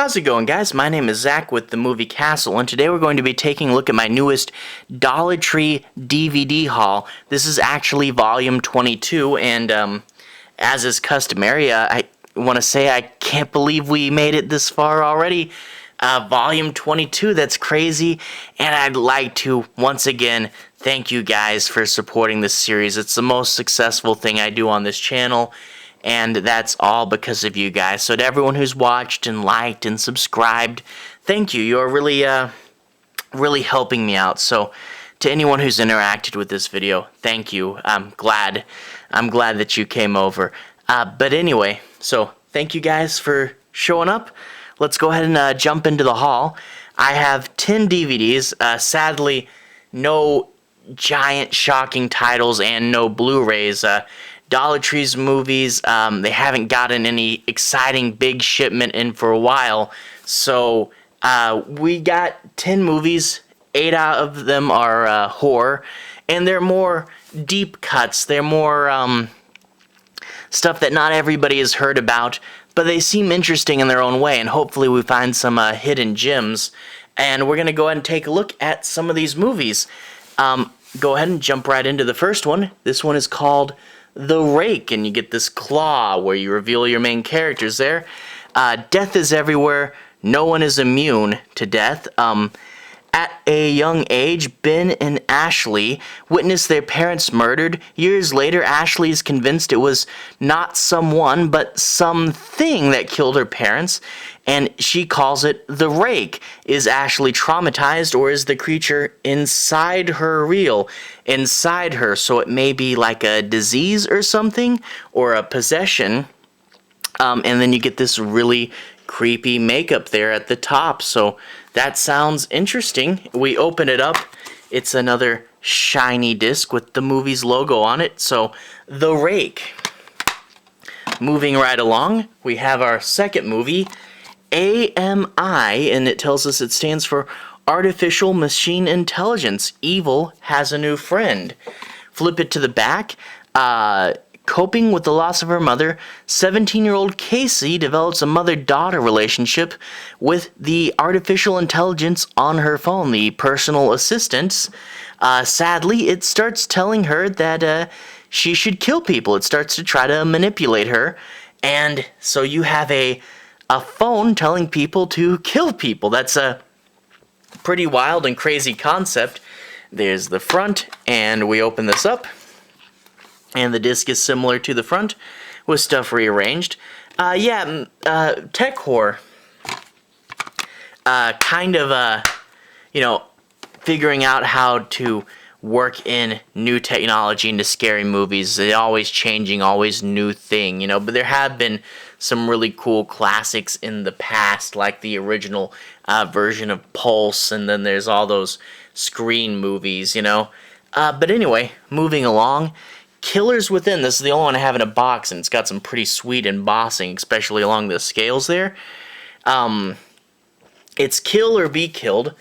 How's it going, guys? My name is Zach with the Movie Castle, and today we're going to be taking a look at my newest Dollar Tree DVD haul. This is actually volume 22, and as is customary, I want to say I can't believe we made it this far already. Volume 22, that's crazy, and I'd like to, once again, thank you guys for supporting this series. It's the most successful thing I do on this channel, and that's all because of you guys. So to everyone who's watched and liked and subscribed, thank you. You're really helping me out. So to anyone who's interacted with this video, thank you. I'm glad that you came over. But anyway, so thank you guys for showing up. Let's go ahead and jump into the haul. I have 10 DVDs. Sadly, no giant shocking titles and no Blu-rays. Dollar Tree's movies, they haven't gotten any exciting big shipment in for a while. So we got 10 movies. 8 out of them are horror, and they're more deep cuts. They're more stuff that not everybody has heard about, but they seem interesting in their own way, and hopefully we find some hidden gems. And we're going to go ahead and take a look at some of these movies. Go ahead and jump right into the first one. This one is called The Rake, and you get this claw where you reveal your main characters there. Death is everywhere. No one is immune to death. At a young age, Ben and Ashley witness their parents murdered. Years later, Ashley is convinced it was not someone, but something that killed her parents, and she calls it the Rake. Is Ashley traumatized, or is the creature inside her real? Inside her, so it may be like a disease or something, or a possession. And then you get this really creepy makeup there at the top, so that sounds interesting. We open it up. It's another shiny disc with the movie's logo on it. So, The Rake. Moving right along, we have our second movie, A.M.I, and it tells us it stands for Artificial Machine Intelligence. Evil has a new friend. Flip it to the back. Coping with the loss of her mother, 17-year-old Casey develops a mother-daughter relationship with the artificial intelligence on her phone, the personal assistant. Sadly, it starts telling her that she should kill people. It starts to try to manipulate her, and so you have a phone telling people to kill people. That's a pretty wild and crazy concept. There's the front, and we open this up. And the disc is similar to the front, with stuff rearranged. Tech horror. Figuring out how to work in new technology into scary movies. They're always changing, always new thing, But there have been some really cool classics in the past, like the original version of Pulse, and then there's all those Screen movies, But anyway, moving along. Killers Within. This is the only one I have in a box, and it's got some pretty sweet embossing, especially along the scales there. It's Kill or Be Killed.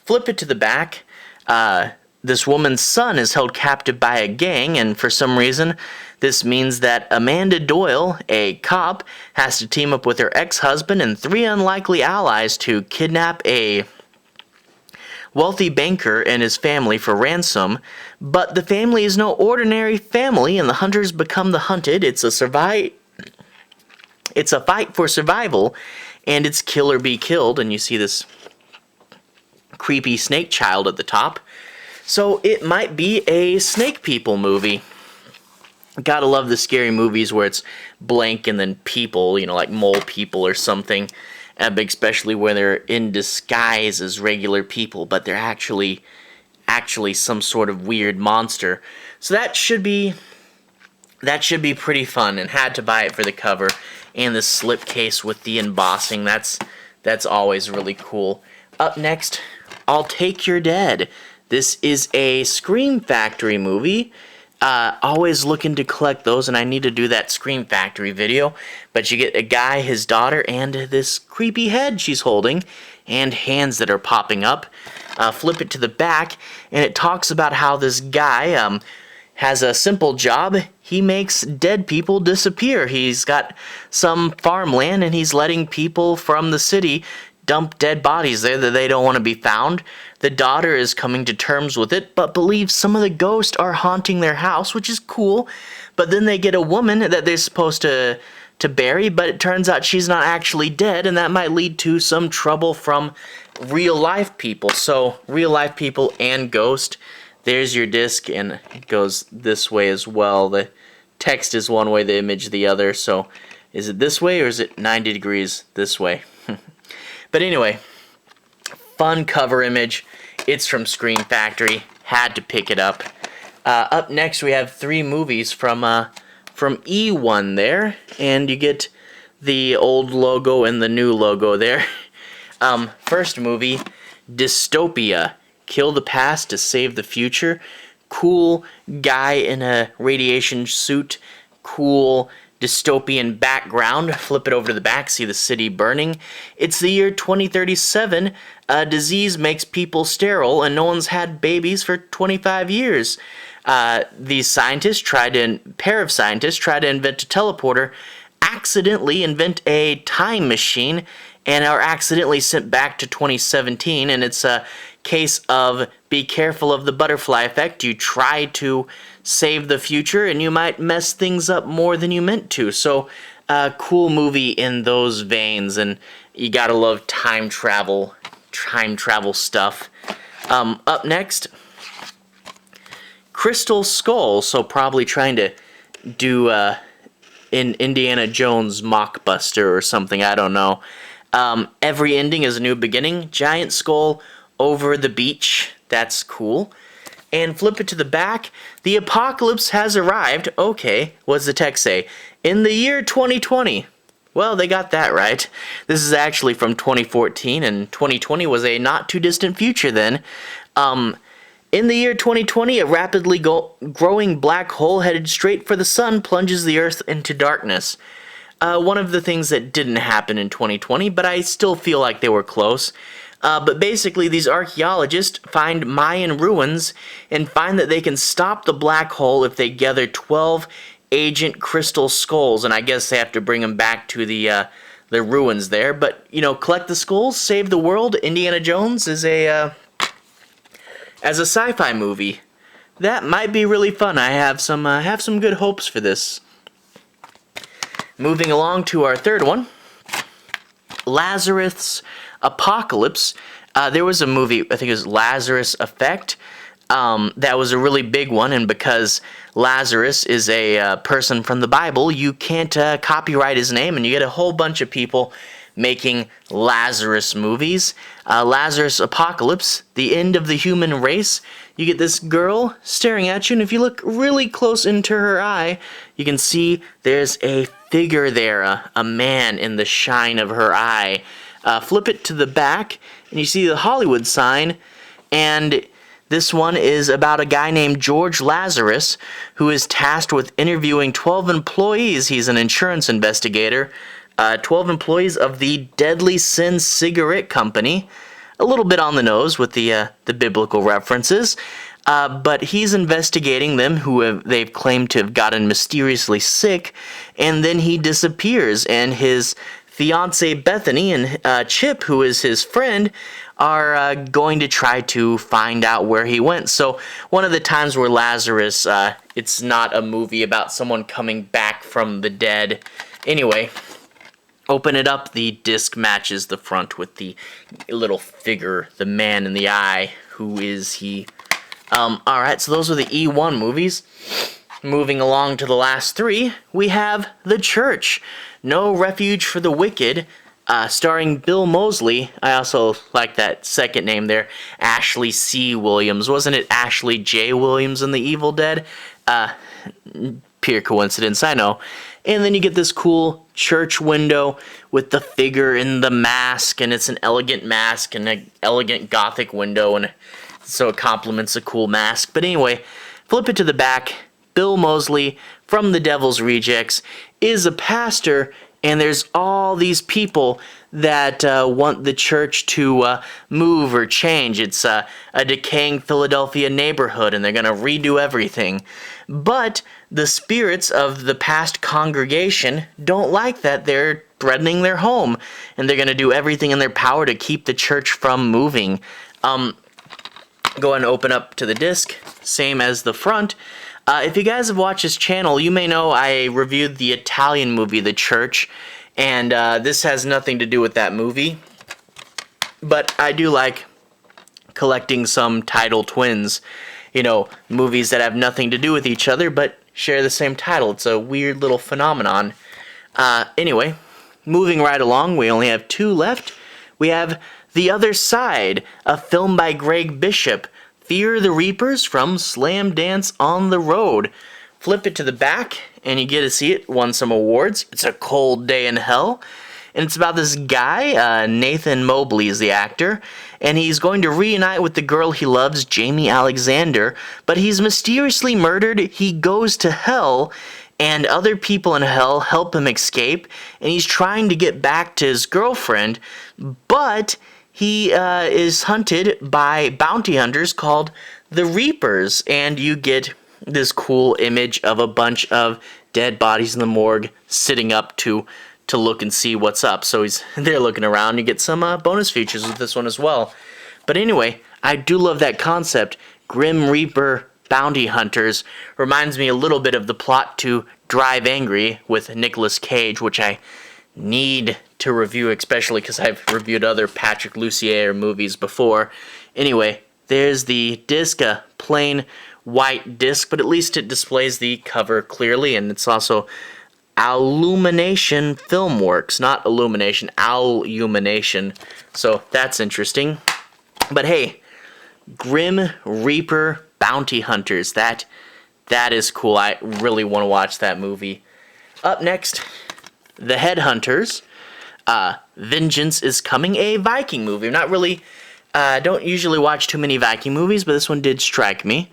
Flip it to the back. This woman's son is held captive by a gang, and for some reason, this means that Amanda Doyle, a cop, has to team up with her ex-husband and 3 unlikely allies to kidnap a wealthy banker and his family for ransom, but the family is no ordinary family, and the hunters become the hunted. It's a fight for survival, and it's Kill or Be Killed, and you see this creepy snake child at the top. So it might be a snake people movie. Gotta love the scary movies where it's blank and then people, like mole people or something. Especially where they're in disguise as regular people, but they're actually some sort of weird monster. So that should be pretty fun, and had to buy it for the cover and the slipcase with the embossing. That's always really cool. Up next, I'll Take Your Dead. This is a Scream Factory movie. Always looking to collect those, and I need to do that Scream Factory video. But you get a guy, his daughter, and this creepy head she's holding, and hands that are popping up. Flip it to the back, and it talks about how this guy has a simple job. He makes dead people disappear. He's got some farmland and he's letting people from the city dump dead bodies there that they don't want to be found. The daughter is coming to terms with it, but believes some of the ghosts are haunting their house, which is cool. But then they get a woman that they're supposed to bury, but it turns out she's not actually dead, and that might lead to some trouble from real life people. So real life people and ghost. There's your disc, and it goes this way as well. The text is one way, the image the other. So is it this way or is it 90 degrees this way? But anyway, fun cover image. It's from Screen Factory. Had to pick it up. Up next, we have 3 movies from E1 there, and you get the old logo and the new logo there. First movie, Dystopia. Kill the past to save the future. Cool guy in a radiation suit. Cool dystopian background. Flip it over to the back, see the city burning. It's the year 2037. A disease makes people sterile, and no one's had babies for 25 years. These pair of scientists tried to invent a teleporter, accidentally invent a time machine, and are accidentally sent back to 2017, and it's a case of be careful of the butterfly effect. You try to save the future, and you might mess things up more than you meant to. So, cool movie in those veins, and you gotta love time travel stuff. Up next, Crystal Skull, so probably trying to do in Indiana Jones mockbuster or something, I don't know. Every ending is a new beginning. Giant skull over the beach. That's cool. And flip it to the back. The apocalypse has arrived. Okay, what's the text say? In the year 2020. Well, they got that right. This is actually from 2014, and 2020 was a not too distant future then. In the year 2020, a rapidly growing black hole headed straight for the sun plunges the Earth into darkness. One of the things that didn't happen in 2020, but I still feel like they were close. But basically, these archaeologists find Mayan ruins and find that they can stop the black hole if they gather 12 ancient crystal skulls, and I guess they have to bring them back to the ruins there. But collect the skulls, save the world. Indiana Jones is as a sci-fi movie. That might be really fun. I have some good hopes for this. Moving along to our third one, Lazarus Apocalypse. There was a movie, I think it was Lazarus Effect. That was a really big one, and because Lazarus is a person from the Bible, you can't copyright his name, and you get a whole bunch of people making Lazarus movies. Lazarus Apocalypse, the end of the human race. You get this girl staring at you, and if you look really close into her eye, you can see there's a figure there, a man in the shine of her eye. Flip it to the back, and you see the Hollywood sign, and this one is about a guy named George Lazarus, who is tasked with interviewing 12 employees. He's an insurance investigator. 12 employees of the Deadly Sin cigarette company. A little bit on the nose with the biblical references. But he's investigating them, they've claimed to have gotten mysteriously sick, and then he disappears, and his fiancee Bethany and Chip, who is his friend, are going to try to find out where he went. So one of the times where Lazarus, it's not a movie about someone coming back from the dead. Anyway, open it up, the disc matches the front with the little figure, the man in the eye. Who is he? Alright, so those are the E1 movies. Moving along to the last 3, we have The Church. No Refuge for the Wicked, starring Bill Moseley. I also like that second name there, Ashley C. Williams. Wasn't it Ashley J. Williams in The Evil Dead? Pure coincidence, I know. And then you get this cool church window with the figure in the mask, and it's an elegant mask and an elegant gothic window, and so it complements a cool mask. But anyway, flip it to the back. Bill Moseley from The Devil's Rejects is a pastor, and there's all these people that want the church to move or change. It's a decaying Philadelphia neighborhood, and they're going to redo everything. But the spirits of the past congregation don't like that. They're threatening their home, and they're going to do everything in their power to keep the church from moving. Go ahead and open up to the disc, same as the front. If you guys have watched this channel, you may know I reviewed the Italian movie, The Church, and this has nothing to do with that movie. But I do like collecting some title twins, you know, movies that have nothing to do with each other, but share the same title. It's a weird little phenomenon. Anyway, moving right along, we only have 2 left. We have The Other Side, a film by Greg Bishop. Fear the Reapers from Slam Dance on the Road. Flip it to the back, and you get to see it. Won some awards. It's a cold day in hell. And it's about this guy, Nathan Mobley is the actor, and he's going to reunite with the girl he loves, Jamie Alexander, but he's mysteriously murdered. He goes to hell, and other people in hell help him escape, and he's trying to get back to his girlfriend, but he is hunted by bounty hunters called the Reapers, and you get this cool image of a bunch of dead bodies in the morgue sitting up to look and see what's up. So he's there looking around. You get some bonus features with this one as well. But anyway, I do love that concept. Grim Reaper bounty hunters reminds me a little bit of the plot to Drive Angry with Nicolas Cage, which I need to review, especially because I've reviewed other Patrick Lussier movies before. Anyway, there's the disc, a plain white disc, but at least it displays the cover clearly, and it's also Illumination Filmworks, not Illumination, Illumination. So that's interesting. But hey, Grim Reaper Bounty Hunters, that is cool. I really want to watch that movie. Up next, The Headhunters. Vengeance is Coming, a Viking movie. I'm not really, don't usually watch too many Viking movies, but this one did strike me.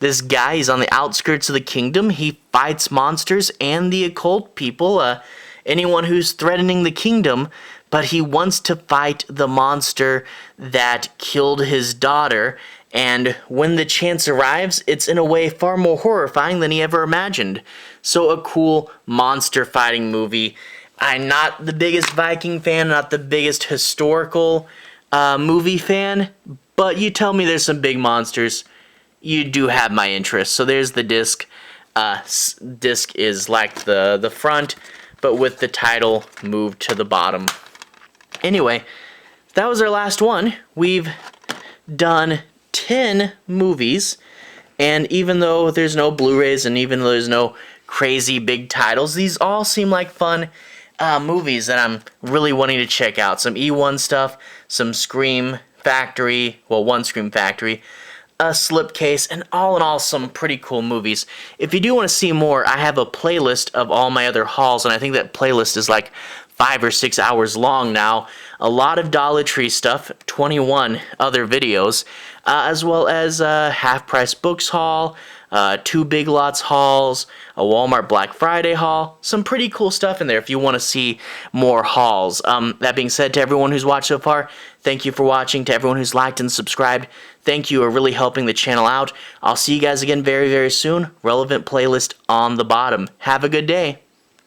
This guy is on the outskirts of the kingdom. He fights monsters and the occult people, anyone who's threatening the kingdom, but he wants to fight the monster that killed his daughter, and when the chance arrives, it's in a way far more horrifying than he ever imagined. So a cool monster fighting movie. I'm not the biggest Viking fan, not the biggest historical movie fan, but you tell me there's some big monsters, you do have my interest. So there's the disc. Disc is like the front, but with the title moved to the bottom. Anyway, that was our last one. We've done 10 movies, and even though there's no Blu-rays and even though there's no crazy big titles, these all seem like fun movies that I'm really wanting to check out. Some E1 stuff, some Scream Factory, well, one Scream Factory, a Slipcase, and all in all, some pretty cool movies. If you do want to see more, I have a playlist of all my other hauls, and I think that playlist is like 5 or 6 hours long now. A lot of Dollar Tree stuff, 21 other videos, as well as Half Price Books haul, 2 Big Lots hauls, a Walmart Black Friday haul, some pretty cool stuff in there if you want to see more hauls. That being said, to everyone who's watched so far, thank you for watching. To everyone who's liked and subscribed, thank you for really helping the channel out. I'll see you guys again very, very soon. Relevant playlist on the bottom. Have a good day.